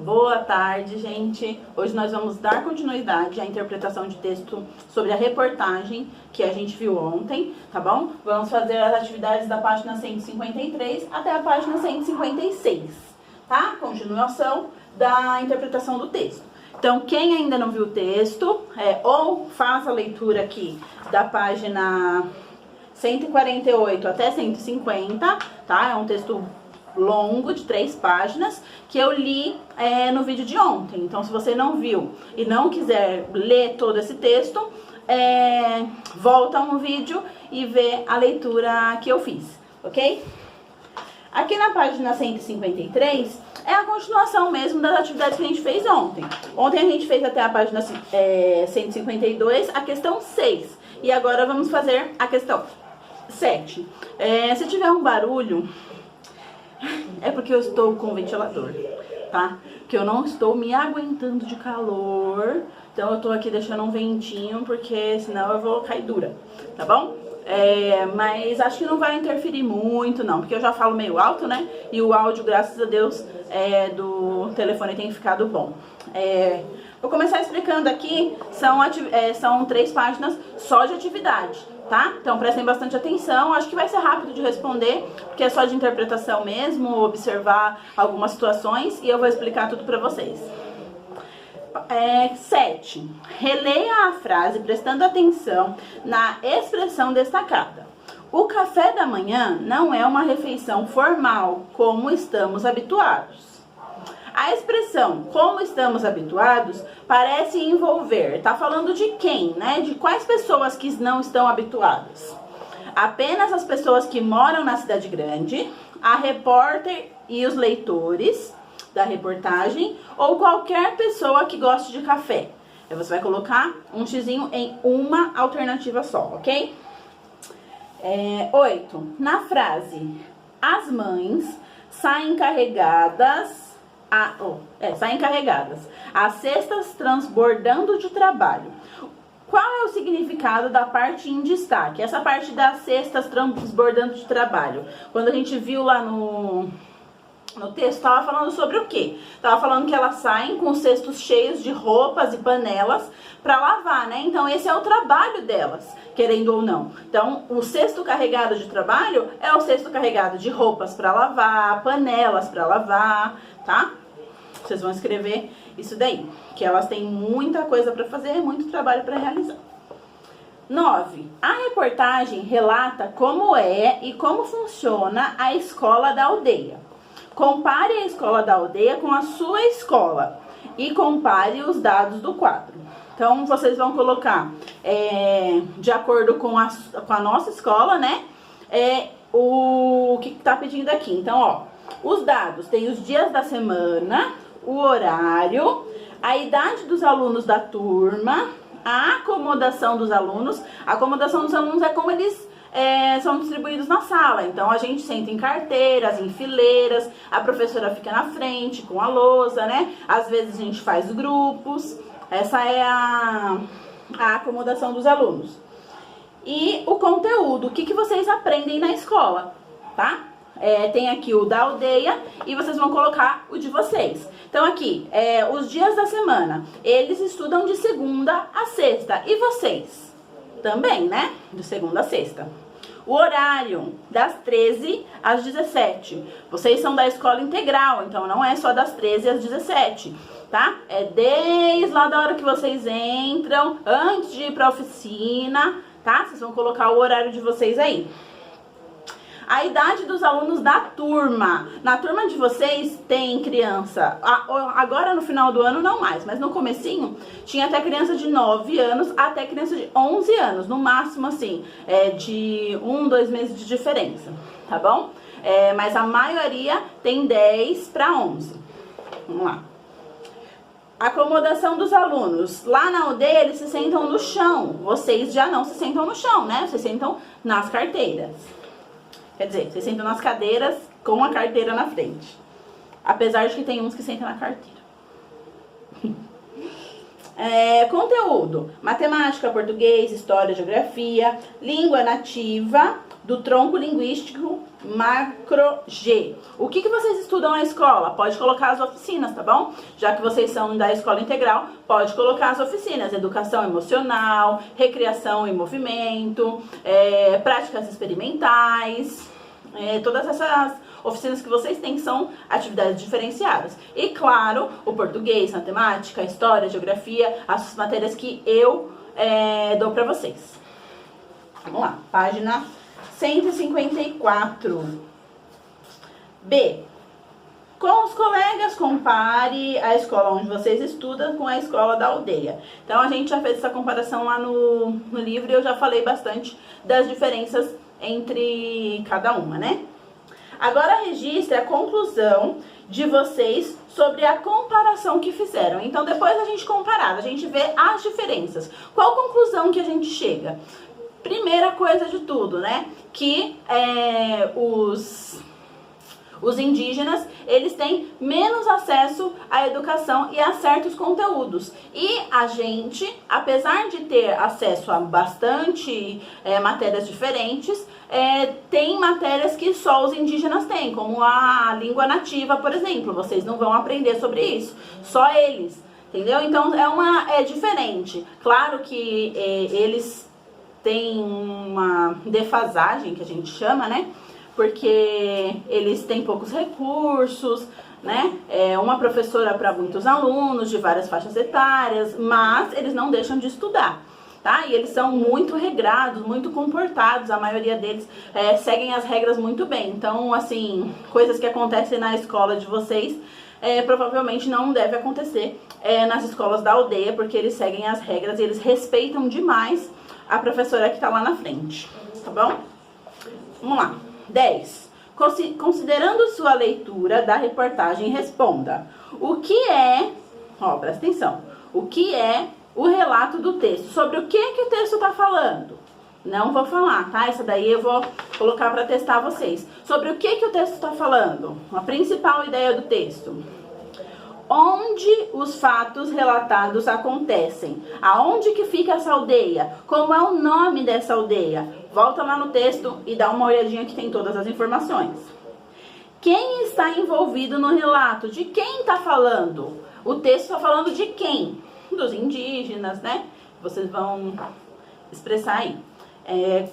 Boa tarde, gente. Hoje nós vamos dar continuidade à interpretação de texto sobre a reportagem que a gente viu ontem, tá bom? Vamos fazer as atividades da página 153 até a página 156, tá? Continuação da interpretação do texto. Então, quem ainda não viu o texto, ou faz a leitura aqui da página 148 até 150, tá? É um texto longo, de 3 páginas, que eu li no vídeo de ontem. Então, se você não viu e não quiser ler todo esse texto, volta no vídeo e vê a leitura que eu fiz, ok? Aqui na página 153 é a continuação mesmo das atividades que a gente fez ontem. Ontem a gente fez até a página 152 a questão 6. E agora vamos fazer a questão 7. Se tiver um barulho, é porque eu estou com o ventilador, tá? Que eu não estou me aguentando de calor. Então eu tô aqui deixando um ventinho, porque senão eu vou cair dura, tá bom? Mas acho que não vai interferir muito, não, porque eu já falo meio alto, né? E o áudio, graças a Deus, do telefone tem ficado bom. Vou começar explicando aqui, são 3 páginas só de atividade, tá? Então prestem bastante atenção, acho que vai ser rápido de responder, porque é só de interpretação mesmo, observar algumas situações e eu vou explicar tudo pra vocês. 7. Releia a frase prestando atenção na expressão destacada. O café da manhã não é uma refeição formal, como estamos habituados. A expressão como estamos habituados parece envolver, tá falando de quem, né? De quais pessoas que não estão habituadas? Apenas as pessoas que moram na cidade grande, a repórter e os leitores da reportagem, ou qualquer pessoa que goste de café. Aí você vai colocar um xizinho em uma alternativa só, ok? 8. Na frase, as mães saem carregadas, as cestas transbordando de trabalho. Qual é o significado da parte em destaque? Essa parte das cestas transbordando de trabalho. Quando a gente viu lá no texto, estava falando sobre o quê? Estava falando que elas saem com cestos cheios de roupas e panelas para lavar, né? Então, esse é o trabalho delas, querendo ou não. Então, o cesto carregado de trabalho é o cesto carregado de roupas para lavar, panelas para lavar, tá? Vocês vão escrever isso daí, que elas têm muita coisa para fazer, muito trabalho para realizar. 9. A reportagem relata como é e como funciona a escola da aldeia. Compare a escola da aldeia com a sua escola e compare os dados do quadro. Então, vocês vão colocar, de acordo com a nossa escola, né, o que está pedindo aqui. Então, ó, os dados, tem os dias da semana, o horário, a idade dos alunos da turma, a acomodação dos alunos. A acomodação dos alunos é como eles são distribuídos na sala. Então, a gente senta em carteiras, em fileiras, a professora fica na frente com a lousa, né? Às vezes a gente faz grupos. Essa é a acomodação dos alunos. E o conteúdo, o que vocês aprendem na escola, tá? Tem aqui o da aldeia e vocês vão colocar o de vocês. Então, aqui, os dias da semana, eles estudam de segunda a sexta. E vocês? Também, né? De segunda a sexta. O horário, das 13 às 17. Vocês são da escola integral, então não é só das 13 às 17, tá? É desde lá da hora que vocês entram, antes de ir pra oficina, tá? Vocês vão colocar o horário de vocês aí. A idade dos alunos da turma. Na turma de vocês tem criança, agora no final do ano não mais, mas no comecinho tinha até criança de 9 anos até criança de 11 anos, no máximo assim, de 1, 2 meses de diferença, tá bom? Mas a maioria tem 10 para 11. Vamos lá. Acomodação dos alunos. Lá na aldeia eles se sentam no chão, vocês já não se sentam no chão, né? Vocês sentam nas carteiras. Quer dizer, vocês sentam nas cadeiras com a carteira na frente. Apesar de que tem uns que sentam na carteira. Conteúdo: matemática, português, história, geografia, língua nativa do tronco linguístico macro G. O que vocês estudam na escola? Pode colocar as oficinas, tá bom? Já que vocês são da escola integral, pode colocar as oficinas: educação emocional, recreação e movimento, práticas experimentais, todas essas oficinas que vocês têm, que são atividades diferenciadas. E claro, o português, matemática, história, geografia, as matérias que eu dou pra vocês. Vamos lá, página 154. B. Com os colegas, compare a escola onde vocês estudam com a escola da aldeia. Então, a gente já fez essa comparação lá no livro e eu já falei bastante das diferenças entre cada uma, né? Agora registre a conclusão de vocês sobre a comparação que fizeram. Então, depois da gente comparar, a gente vê as diferenças. Qual conclusão que a gente chega? Primeira coisa de tudo, né? Que os indígenas, eles têm menos acesso à educação e a certos conteúdos. E a gente, apesar de ter acesso a bastante matérias diferentes, tem matérias que só os indígenas têm, como a língua nativa, por exemplo. Vocês não vão aprender sobre isso, só eles, entendeu? Então, é diferente. Claro que eles têm uma defasagem, que a gente chama, né? Porque eles têm poucos recursos, né? Uma professora para muitos alunos de várias faixas etárias, mas eles não deixam de estudar, tá? E eles são muito regrados, muito comportados, a maioria deles seguem as regras muito bem. Então, assim, coisas que acontecem na escola de vocês, provavelmente não deve acontecer nas escolas da aldeia, porque eles seguem as regras e eles respeitam demais a professora que tá lá na frente, tá bom? Vamos lá. 10. Considerando sua leitura da reportagem, responda: o que presta atenção, o que é o relato do texto? Sobre o que o texto está falando? Não vou falar, tá? Essa daí eu vou colocar para testar vocês. Sobre o que o texto está falando? A principal ideia do texto. Onde os fatos relatados acontecem? Aonde que fica essa aldeia? Como é o nome dessa aldeia? Volta lá no texto e dá uma olhadinha que tem todas as informações. Quem está envolvido no relato? De quem está falando? O texto está falando de quem? Dos indígenas, né? Vocês vão expressar aí.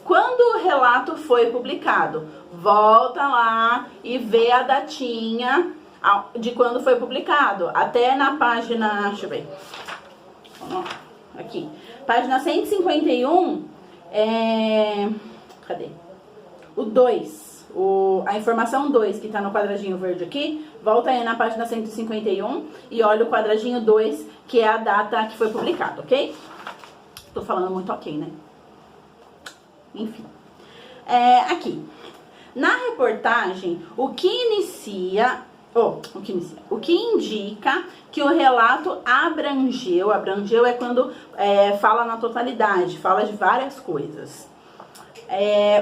Quando o relato foi publicado? Volta lá e vê a datinha de quando foi publicado, até na página, deixa eu ver, aqui, página 151, cadê? O 2, a informação 2, que tá no quadradinho verde aqui, volta aí na página 151 e olha o quadradinho 2, que é a data que foi publicado, ok? Tô falando muito ok, né? Enfim, aqui, na reportagem, o que indica que o relato abrangeu é quando fala na totalidade, fala de várias coisas.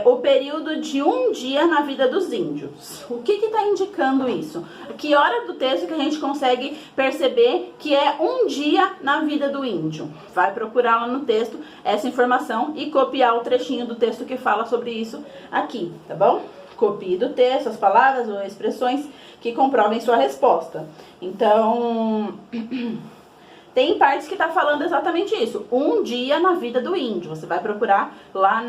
O período de um dia na vida dos índios. O que está indicando isso? Que hora do texto que a gente consegue perceber que é um dia na vida do índio? Vai procurar lá no texto essa informação e copiar o trechinho do texto que fala sobre isso aqui, tá bom? Copie do texto as palavras ou expressões que comprovem sua resposta. Então, tem partes que tá falando exatamente isso. Um dia na vida do índio. Você vai procurar lá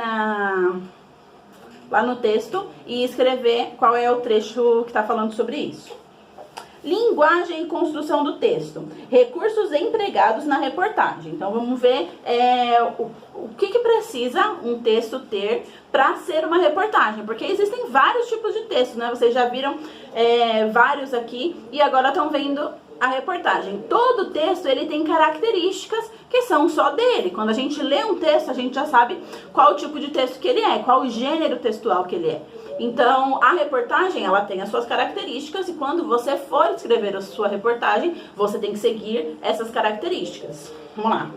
no texto e escrever qual é o trecho que tá falando sobre isso. Linguagem e construção do texto. Recursos empregados na reportagem. Então, vamos ver o que precisa um texto ter para ser uma reportagem. Porque existem vários tipos de texto, né? Vocês já viram vários aqui e agora estão vendo a reportagem. Todo texto, ele tem características que são só dele. Quando a gente lê um texto, a gente já sabe qual o tipo de texto que ele é, qual o gênero textual que ele é. Então, a reportagem, ela tem as suas características e quando você for escrever a sua reportagem, você tem que seguir essas características. Vamos lá.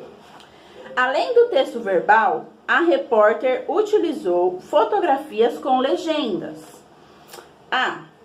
Além do texto verbal, a repórter utilizou fotografias com legendas.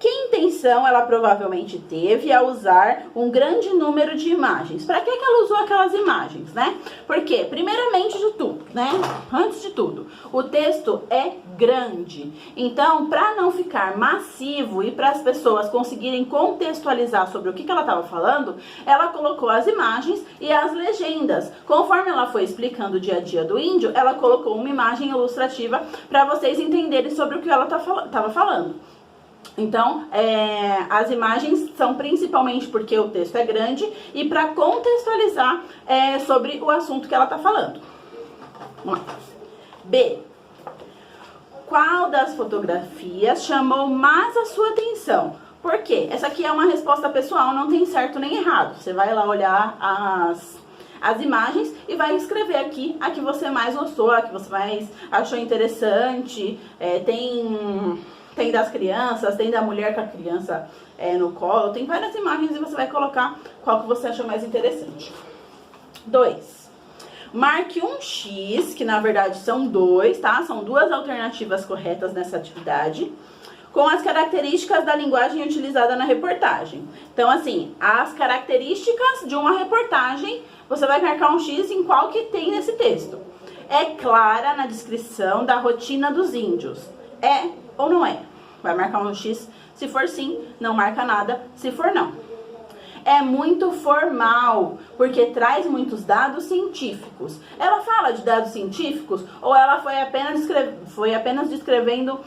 Que intenção ela provavelmente teve ao usar um grande número de imagens? Para que ela usou aquelas imagens, né? Porque, primeiramente de tudo, né? Antes de tudo, o texto é grande. Então, para não ficar massivo e para as pessoas conseguirem contextualizar sobre o que ela estava falando, ela colocou as imagens e as legendas. Conforme ela foi explicando o dia a dia do índio, ela colocou uma imagem ilustrativa para vocês entenderem sobre o que ela estava falando. Então, as imagens são principalmente porque o texto é grande e para contextualizar sobre o assunto que ela está falando. Vamos lá. B. Qual das fotografias chamou mais a sua atenção? Por quê? Essa aqui é uma resposta pessoal, não tem certo nem errado. Você vai lá olhar as imagens e vai escrever aqui a que você mais gostou, a que você mais achou interessante. Tem das crianças, tem da mulher com a criança no colo, tem várias imagens e você vai colocar qual que você achou mais interessante. 2. Marque um X, que na verdade são 2, tá? São 2 alternativas corretas nessa atividade, com as características da linguagem utilizada na reportagem. Então, assim, as características de uma reportagem, você vai marcar um X em qual que tem nesse texto. É clara na descrição da rotina dos índios. É ou não é? Vai marcar um X se for sim, não marca nada se for não. É muito formal, porque traz muitos dados científicos. Ela fala de dados científicos ou ela foi apenas descrevendo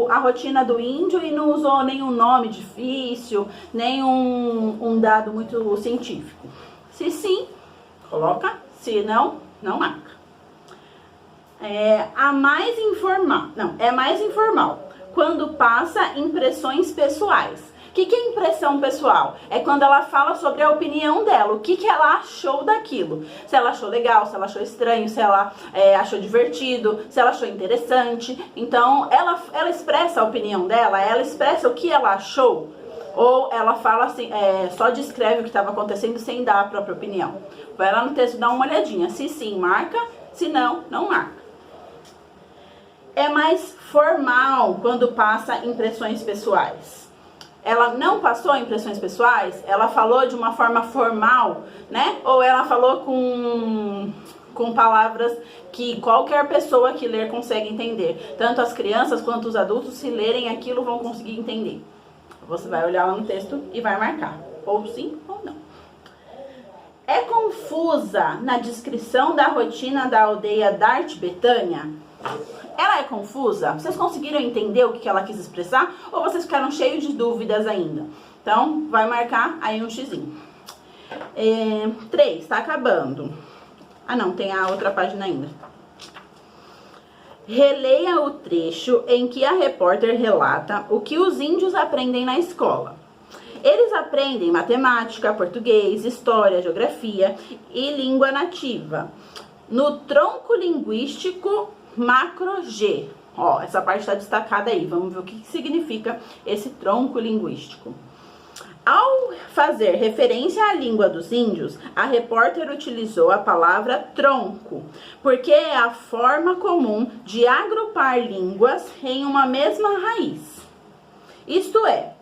a rotina do índio e não usou nenhum nome difícil, nem um dado muito científico? Se sim, coloca. Se não, não marca. É mais informal. Quando passa impressões pessoais. O que é impressão pessoal? É quando ela fala sobre a opinião dela, o que ela achou daquilo. Se ela achou legal, se ela achou estranho, se ela achou divertido, se ela achou interessante. Então, ela expressa a opinião dela, ela expressa o que ela achou. Ou ela fala assim, só descreve o que estava acontecendo sem dar a própria opinião. Vai lá no texto, dá uma olhadinha. Se sim, marca. Se não, não marca. É mais formal quando passa impressões pessoais. Ela não passou impressões pessoais, ela falou de uma forma formal, né? Ou ela falou com palavras que qualquer pessoa que ler consegue entender. Tanto as crianças quanto os adultos, se lerem aquilo, vão conseguir entender. Você vai olhar lá no texto e vai marcar. Ou sim ou não. É confusa na descrição da rotina da aldeia Dart Betânia? Ela é confusa? Vocês conseguiram entender o que ela quis expressar? Ou vocês ficaram cheios de dúvidas ainda? Então, vai marcar aí um xizinho. 3, tá acabando. Ah, não, tem a outra página ainda. Releia o trecho em que a repórter relata o que os índios aprendem na escola. Eles aprendem matemática, português, história, geografia e língua nativa. No tronco linguístico macro G. Ó, essa parte está destacada aí. Vamos ver o que significa esse tronco linguístico. Ao fazer referência à língua dos índios, a repórter utilizou a palavra tronco, porque é a forma comum de agrupar línguas em uma mesma raiz. Isto é,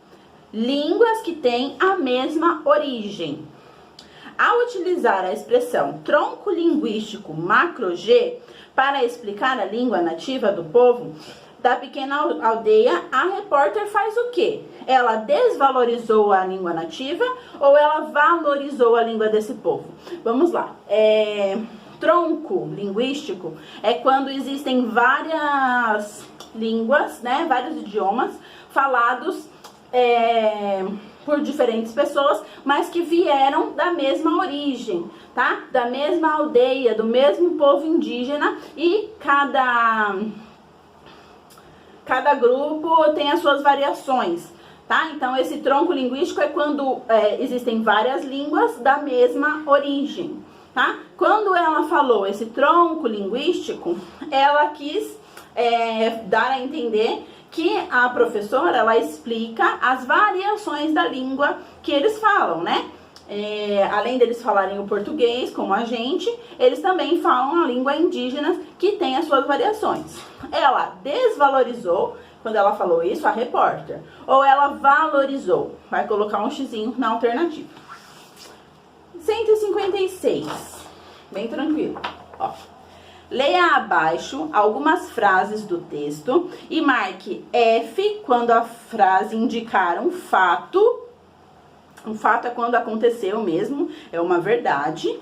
línguas que têm a mesma origem. Ao utilizar a expressão tronco linguístico macro G para explicar a língua nativa do povo da pequena aldeia, a repórter faz o quê? Ela desvalorizou a língua nativa ou ela valorizou a língua desse povo? Vamos lá. Tronco linguístico é quando existem várias línguas, né, vários idiomas falados por diferentes pessoas, mas que vieram da mesma origem, tá? Da mesma aldeia, do mesmo povo indígena, e cada grupo tem as suas variações, tá? Então, esse tronco linguístico é quando existem várias línguas da mesma origem, tá? Quando ela falou esse tronco linguístico, ela quis dar a entender que a professora, ela explica as variações da língua que eles falam, né? Além deles falarem o português, como a gente, eles também falam a língua indígena, que tem as suas variações. Ela desvalorizou Quando ela falou isso, a repórter. Ou ela valorizou. Vai colocar um xizinho na alternativa. 156. Bem tranquilo. Ó. Leia abaixo algumas frases do texto e marque F quando a frase indicar um fato. Um fato é quando aconteceu mesmo, é uma verdade.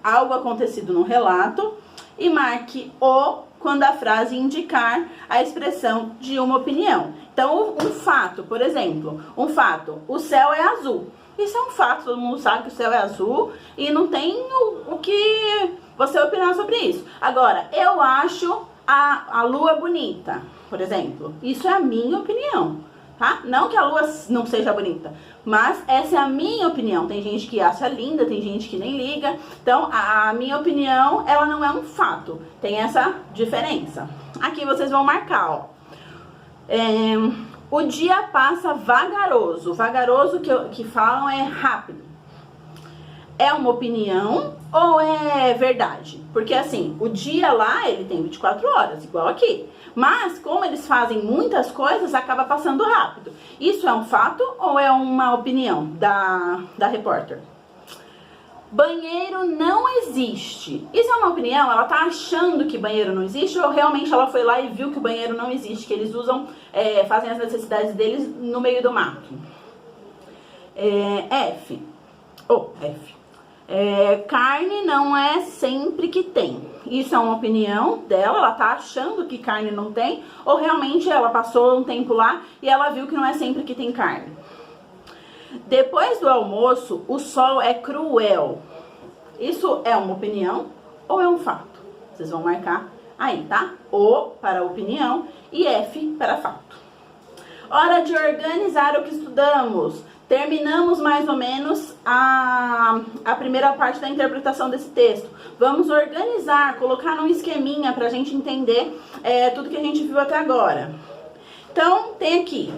Algo acontecido no relato. E marque O quando a frase indicar a expressão de uma opinião. Então, um fato, por exemplo, um fato, o céu é azul. Isso é um fato, todo mundo sabe que o céu é azul e não tem o que você opinar sobre isso. Agora, eu acho a lua bonita, por exemplo. Isso é a minha opinião, tá? Não que a lua não seja bonita, mas essa é a minha opinião. Tem gente que acha linda, tem gente que nem liga. Então, a minha opinião, ela não é um fato. Tem essa diferença. Aqui vocês vão marcar, ó. O dia passa vagaroso. Vagaroso que falam é rápido. É uma opinião ou é verdade? Porque assim, o dia lá, ele tem 24 horas, igual aqui. Mas, como eles fazem muitas coisas, acaba passando rápido. Isso é um fato ou é uma opinião da repórter? Banheiro não existe. Isso é uma opinião? Ela tá achando que banheiro não existe ou realmente ela foi lá e viu que o banheiro não existe, que eles usam, fazem as necessidades deles no meio do mato? F. Carne não é sempre que tem. Isso é uma opinião dela, ela tá achando que carne não tem, ou realmente ela passou um tempo lá e ela viu que não é sempre que tem carne. Depois do almoço, o sol é cruel. Isso é uma opinião ou é um fato? Vocês vão marcar aí, tá? O para opinião e F para fato. Hora de organizar o que estudamos. Terminamos mais ou menos a primeira parte da interpretação desse texto. Vamos organizar, colocar num esqueminha para a gente entender tudo que a gente viu até agora. Então, tem aqui.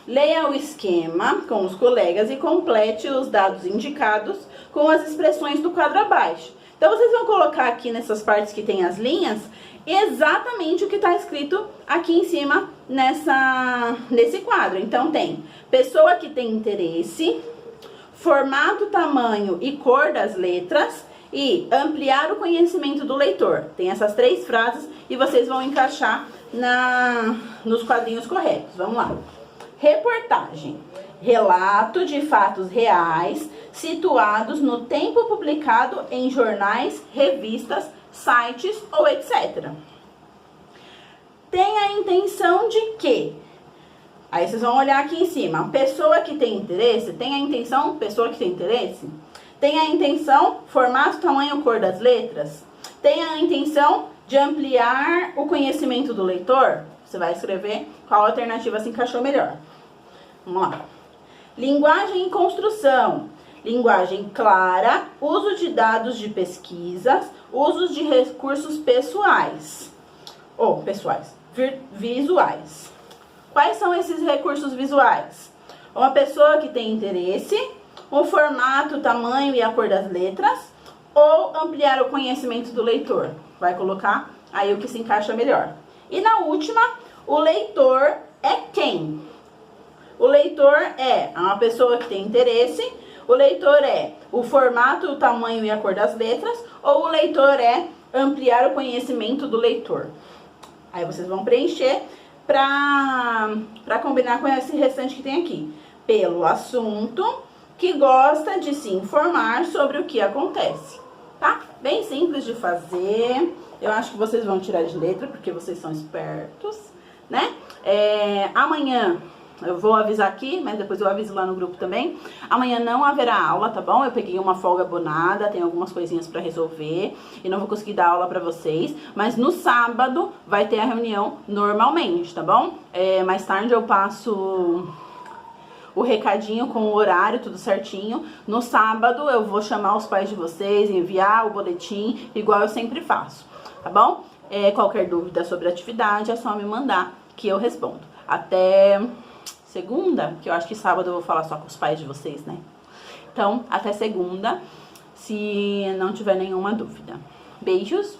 Leia o esquema com os colegas e complete os dados indicados com as expressões do quadro abaixo. Então, vocês vão colocar aqui nessas partes que tem as linhas exatamente o que está escrito aqui em cima nesse quadro. Então, tem pessoa que tem interesse, formato, tamanho e cor das letras e ampliar o conhecimento do leitor. Tem essas 3 frases e vocês vão encaixar nos quadrinhos corretos. Vamos lá. Reportagem. Relato de fatos reais situados no tempo publicado em jornais, revistas, sites ou etc. Tem a intenção de que? Aí vocês vão olhar aqui em cima. Pessoa que tem interesse, tem a intenção, pessoa que tem interesse? Tem a intenção, formato, tamanho, cor das letras? Tem a intenção de ampliar o conhecimento do leitor? Você vai escrever qual alternativa se encaixou melhor. Vamos lá. Linguagem e construção. Linguagem clara, uso de dados de pesquisas, uso de recursos pessoais. Ou visuais. Quais são esses recursos visuais? Uma pessoa que tem interesse, o formato, o tamanho e a cor das letras, ou ampliar o conhecimento do leitor. Vai colocar aí o que se encaixa melhor. E na última, o leitor é quem? O leitor é uma pessoa que tem interesse, o leitor é o formato, o tamanho e a cor das letras, ou o leitor é ampliar o conhecimento do leitor. Aí vocês vão preencher para combinar com esse restante que tem aqui. Pelo assunto, que gosta de se informar sobre o que acontece. Tá? Bem simples de fazer. Eu acho que vocês vão tirar de letra, porque vocês são espertos, né? Amanhã, eu vou avisar aqui, mas depois eu aviso lá no grupo também. Amanhã não haverá aula, tá bom? Eu peguei uma folga abonada, tem algumas coisinhas pra resolver e não vou conseguir dar aula pra vocês. Mas no sábado vai ter a reunião normalmente, tá bom? Mais tarde eu passo o recadinho com o horário, tudo certinho. No sábado eu vou chamar os pais de vocês, enviar o boletim, igual eu sempre faço, tá bom? Qualquer dúvida sobre a atividade é só me mandar que eu respondo. Até segunda, que eu acho que sábado eu vou falar só com os pais de vocês, né? Então, até segunda, se não tiver nenhuma dúvida. Beijos!